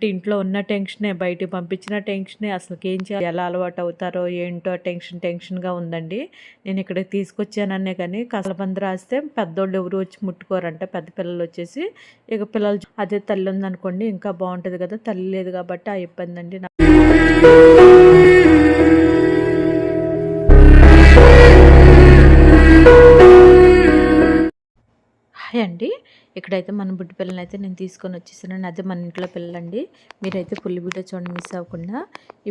ఎందుకంటే ఇంట్లో ఉన్న టెన్షనే, బయటికి పంపించిన టెన్షనే, అసలుకేం చేయాలి, ఎలా అలవాటు అవుతారో ఏంటో టెన్షన్‌గా ఉందండి. నేను ఇక్కడికి తీసుకొచ్చాననే కానీ కలబంద రాస్తే పెద్దోళ్ళు ఎవరు వచ్చి ముట్టుకోరంట, పెద్ద పిల్లలొచ్చేసి. ఇక పిల్లలు అదే తల్లి ఉందనుకోండి ఇంకా బావుంటది కదా! తల్లి లేదు కాబట్టి ఆ ఇబ్బందండి. హాయ్ అండి. ఇక్కడైతే మన బుడ్డి పిల్లనైతే నేను తీసుకొని వచ్చేసానండి. అదే మన ఇంట్లో పిల్లలండి. మీరైతే ఫుల్ వీడియో చూడండి మిస్ అవ్వకుండా.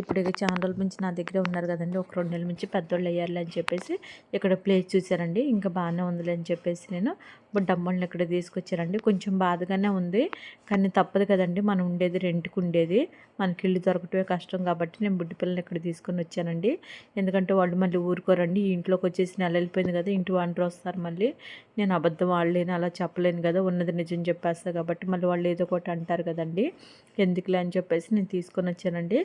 ఇప్పుడు ఇక చాలా రోజుల నుంచి నా దగ్గరే ఉన్నారు కదండి. ఒక 2 నెలల నుంచి పెద్దోళ్ళు అయ్యారులే అని చెప్పేసి ఇక్కడ ప్లేస్ చూసారండి. ఇంకా బాగానే ఉందిలే అని చెప్పేసి నేను బుడ్డమ్మల్ని ఇక్కడ తీసుకొచ్చారండి. కొంచెం బాధగానే ఉంది, కానీ తప్పదు కదండి. మనం ఉండేది రెంట్కి ఉండేది, మనకి ఇల్లు దొరకటమే కష్టం కాబట్టి నేను బుడ్డి పిల్లల్ని ఇక్కడ తీసుకొని వచ్చానండి. ఎందుకంటే వాళ్ళు మళ్ళీ ఊరుకోరండి. ఈ ఇంట్లోకి వచ్చేసి నెల వెళ్ళిపోయింది కదా, ఇంటి వాంటర్ వస్తారు. మళ్ళీ నేను అబద్ధం ఆడలేను, అలా చెప్పలేను కదా, ఉన్నది నిజం చెప్పేస్తా కాబట్టి మళ్ళీ వాళ్ళు ఏదో ఒకటి అంటారు కదండి. ఎందుకులే అని చెప్పేసి నేను తీసుకొని వచ్చానండి.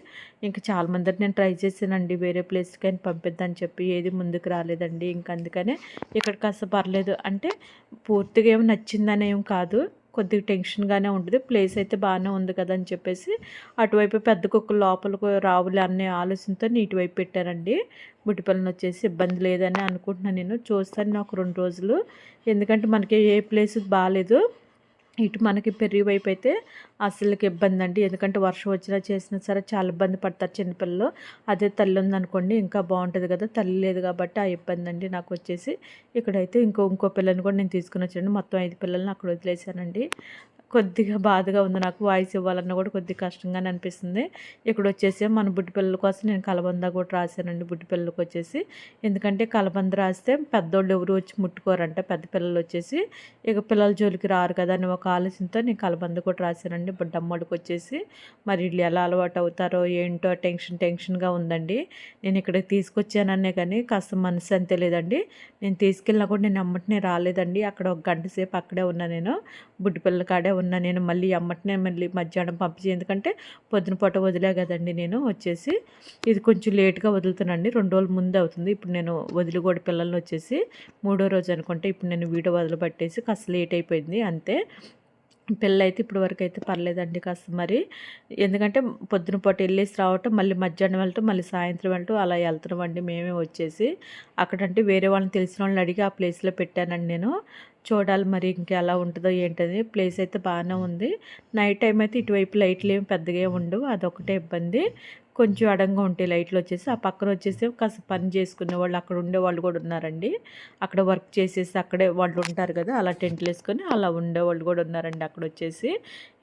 ఇంకా చాలామంది నేను ట్రై చేశానండి వేరే ప్లేస్కి అని పంపిద్దని చెప్పి, ఏది ముందుకు రాలేదండి. ఇంకా అందుకనే ఇక్కడ కాస్త పర్లేదు అంటే పూర్తిగా ఏమి నచ్చిందనేం కాదు, కొద్దిగా టెన్షన్గానే ఉంటుంది. ప్లేస్ అయితే బాగానే ఉంది కదా అని చెప్పేసి అటువైపు పెద్ద కుక్కలు లోపలికి రావులే అనే ఆలోచనతో ఇటువైపు పెట్టానండి. బుట్టిపల్లిని వచ్చేసి ఇబ్బంది లేదని అనుకుంటున్నాను. నేను చూస్తాను నాకు 2 రోజులు, ఎందుకంటే మనకి ఏ ప్లేస్ బాగాలేదు. ఇటు మనకి పెరిగి వైపు అయితే అసలుకి ఇబ్బంది అండి, ఎందుకంటే వర్షం వచ్చినా చేసినా సరే చాలా ఇబ్బంది పడతారు చిన్నపిల్లలు. అదే తల్లి ఉందనుకోండి ఇంకా బాగుంటుంది కదా, తల్లి లేదు కాబట్టి ఆ ఇబ్బంది అండి నాకు వచ్చేసి. ఇక్కడైతే ఇంకో పిల్లని కూడా నేను తీసుకుని వచ్చాను. మొత్తం 5 పిల్లల్ని అక్కడ వదిలేశానండి. కొద్దిగా బాధగా ఉంది నాకు, వాయిస్ ఇవ్వాలన్నా కూడా కొద్దిగా కష్టంగానే అనిపిస్తుంది. ఇక్కడ వచ్చేసి మన బుడ్డి పిల్లల కోసం నేను కలబంద కూడా రాశానండి బుడ్డి పిల్లలకి వచ్చేసి. ఎందుకంటే కలబంద రాస్తే పెద్దోళ్ళు ఎవరు వచ్చి ముట్టుకోరంట, పెద్ద పిల్లలు వచ్చేసి ఇక పిల్లల జోలికి రారు కదా అని ఒక ఆలోచనతో నేను కలబంద కూడా రాశానండి బుడ్డమ్మడికి వచ్చేసి. మరి వీళ్ళు ఎలా అలవాటు అవుతారో ఏంటో టెన్షన్గా ఉందండి. నేను ఇక్కడికి తీసుకొచ్చాననే కానీ కాస్త మనసు అంతే లేదండి. నేను తీసుకెళ్ళినా కూడా నేను అమ్మటనే రాలేదండి. అక్కడ ఒక గంట సేపు అక్కడే ఉన్నా, నేను బుడ్డి పిల్లల కాడే ఉన్నా. నేను మళ్ళీ అమ్మటనే మళ్ళీ మధ్యాహ్నం పంపించి, ఎందుకంటే పొద్దున పూట వదిలే కదండి నేను వచ్చేసి. ఇది కొంచెం లేట్గా వదులుతానండి, 2 రోజుల ముందు అవుతుంది. ఇప్పుడు నేను వదిలి కూడా పిల్లల్ని వచ్చేసి 3వ రోజు అనుకుంటే ఇప్పుడు నేను వీడియో వదిలిపెట్టేసి కాస్త లేట్ అయిపోయింది అంతే. పిల్లలైతే ఇప్పటి వరకు అయితే పర్లేదండి కాస్త మరి, ఎందుకంటే పొద్దున పూట వెళ్ళేసి రావటం, మళ్ళీ మధ్యాహ్నం వెళ్ళటం, మళ్ళీ సాయంత్రం వెళ్ళటం అలా వెళ్తున్నాం అండి మేమే వచ్చేసి. అక్కడంటే వేరే వాళ్ళని తెలిసిన వాళ్ళని అడిగి ఆ ప్లేస్లో పెట్టానండి నేను. చూడాలి మరి ఇంకా ఎలా ఉంటుందో ఏంటది. ప్లేస్ అయితే బాగానే ఉంది. నైట్ టైం అయితే ఇటువైపు లైట్లు ఏమి పెద్దగా ఉండవు, అదొకటే ఇబ్బంది. కొంచెం అడంగా ఉంటాయి లైట్లు వచ్చేసి. ఆ పక్కన వచ్చేసి కాస్త పని చేసుకునే వాళ్ళు అక్కడ ఉండేవాళ్ళు కూడా ఉన్నారండి. అక్కడ వర్క్ చేసేసి అక్కడే వాళ్ళు ఉంటారు కదా, అలా టెంట్లు వేసుకొని అలా ఉండేవాళ్ళు కూడా ఉన్నారండి అక్కడ వచ్చేసి.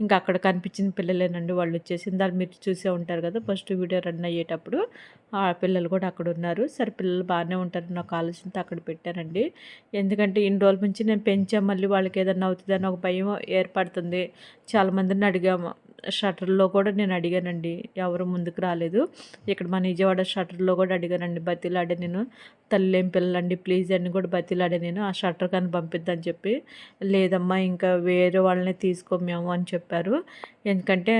ఇంకా అక్కడ కనిపించిన పిల్లలేనండి వాళ్ళు వచ్చేసి. దాన్ని మీరు చూసే ఉంటారు కదా ఫస్ట్ వీడియో రన్ అయ్యేటప్పుడు, ఆ పిల్లలు కూడా అక్కడ ఉన్నారు. సరే పిల్లలు బాగానే ఉంటారు నాకు ఆలోచనతో అక్కడ పెట్టానండి. ఎందుకంటే ఇన్ని రోజుల నుంచి నేను పెంచాం, మళ్ళీ వాళ్ళకి ఏదన్నా అవుతుందని ఒక భయం ఏర్పడుతుంది. చాలామందిని అడిగాము, షటర్లో కూడా నేను అడిగానండి, ఎవరు ముందుకు రాలేదు. ఇక్కడ మన విజయవాడ షటర్లో కూడా అడిగానండి, బతిలాడే నేను, తల్లేం పిల్లలండి ప్లీజ్ అని కూడా బతిలాడే నేను, ఆ షటర్ కానీ పంపిద్దని చెప్పి. లేదమ్మా ఇంకా వేరే వాళ్ళని తీసుకోమేమో అని చెప్పారు. ఎందుకంటే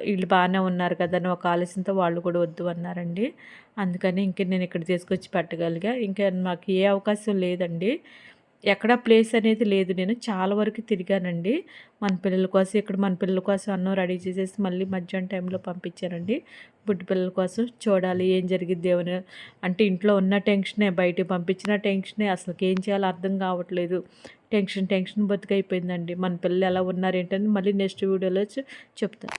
వీళ్ళు బాగానే ఉన్నారు కదా అని ఒక ఆలోచనతో వాళ్ళు కూడా వద్దు అన్నారండి. అందుకని ఇంక నేను ఇక్కడ తీసుకొచ్చి పెట్టగలిగా. ఇంకా మాకు ఏ అవకాశం లేదండి, ఎక్కడ ప్లేస్ అనేది లేదు. నేను చాలా వరకు తిరిగానండి మన పిల్లల కోసం. ఇక్కడ మన పిల్లల కోసం అన్నం రెడీ చేసేసి మళ్ళీ మధ్యాహ్నం టైంలో పంపించానండి బుడ్డి పిల్లల కోసం. చూడాలి ఏం జరిగిద్ది దేవుని, అంటే ఇంట్లో ఉన్న టెన్షనే, బయటికి పంపించిన టెన్షనే, అసలుకి ఏం చేయాలో అర్థం కావట్లేదు. టెన్షన్ బతుకైపోయిందండి. మన పిల్లలు ఎలా ఉన్నారు ఏంటని మళ్ళీ నెక్స్ట్ వీడియోలో చెప్తాను.